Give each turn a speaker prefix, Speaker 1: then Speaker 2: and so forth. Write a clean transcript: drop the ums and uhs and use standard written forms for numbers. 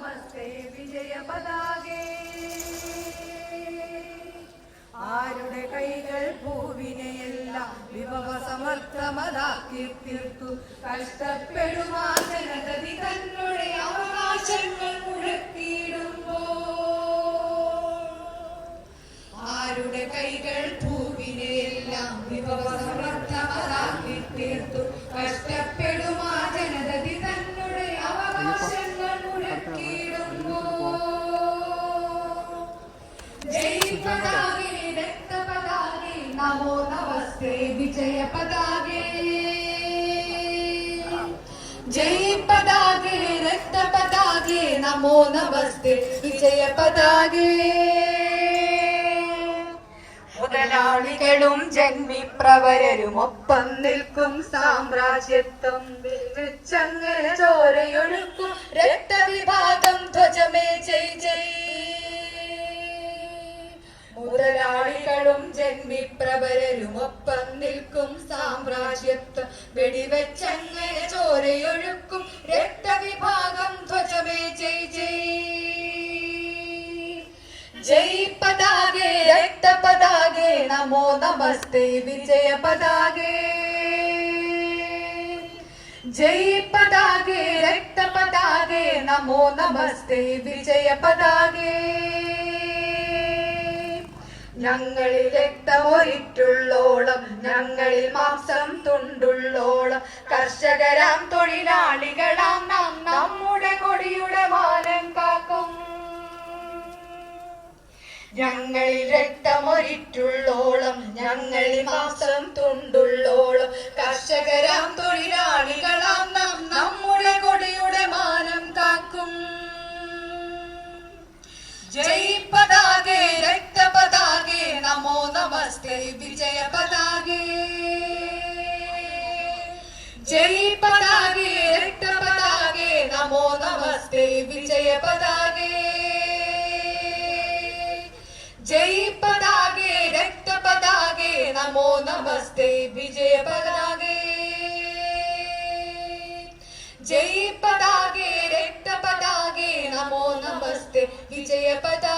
Speaker 1: നമസ്തേ വിജയ പതാകേ. ആരുടെ കൈകൾ ഭൂവിനെയെല്ലാം വിഭവ സമർത്ഥമതാക്കി തീർത്തു. കഷ്ടപ്പെടുമാ ജനതതി തങ്ങളുടെ അവകാശങ്ങൾ മുഴക്കിയിടുമ്പോ. ആരുടെ കൈകൾ ഭൂവിനെയെല്ലാം വിഭവ സമർത്ഥമതാക്കി തീർത്തു. കഷ്ടപ്പെടുമാ ജനതതി തങ്ങളുടെ അവകാശങ്ങൾ മുഴക്കിയിടുമ്പോ. ജയ് പതാകേ രക്തപതാകേ നമോ നമസ്തേ വിജയ പതാകേ. ജയ് പതാകേ രക്തപതാകേ നമോ നമസ്തേ വിജയ പതാകേ. മുതലാളികളും ജന്മിപ്രവരരും ഒപ്പം നിൽക്കും സാമ്രാജ്യത്വം. ചങ്ങല ചോരയൊഴുക്കും രക്തവിഭാഗം ധ്വജമേ ജയ് ജയ്. മുതലാളികളും ജന്മിപ്രവരരും ഒപ്പം നിൽക്കും സാമ്രാജ്യത്വം. വെടിവെച്ചങ്ങല ചോരയൊഴുക്കും രക്തവിഭാഗം ധ്വജമേ ജയ് ജയ്. ജയ് പതാകേ രക്തപതാകേ നമോ നമസ്തേ വിജയ പതാകേ. ജയ് പതാകേ രക്തപതാകേ നമോ നമസ്തേ വിജയ പതാകേ. ഞങ്ങളിൽ രക്തമൊരിറ്റുള്ളോളം ഞങ്ങളിൽ മാംസം തുണ്ടുള്ളോളം കർഷകരാം തൊഴിലാളികളാം നാം നമ്മുടെ കൊടിയുടെ മാനം കാക്കും. ഞങ്ങളിൽ രക്തമൊരിറ്റുള്ളോളം ഞങ്ങളിൽ മാംസം തുണ്ടുള്ളോളം കർഷകരാം തൊഴിലാളികളാം നാം നമ്മുടെ കൊടിയുടെ മാനം കാക്കും. ജയ് പതാകേ രക്തപതാകേ നമോ നമസ്തേ വിജയ പതാകേ. ജയ് പതാകേ രക്തപതാകേ നമോ നമസ്തേ വിജയ പതാകേ. ജയ് പതാകേ രക്തപതാകേ നമോ നമസ്തേ വിജയ പതാകേ. ജയ് പതാകേ രക്തപതാകേ നമോ നമസ്തേ വിജയ പതാകേ.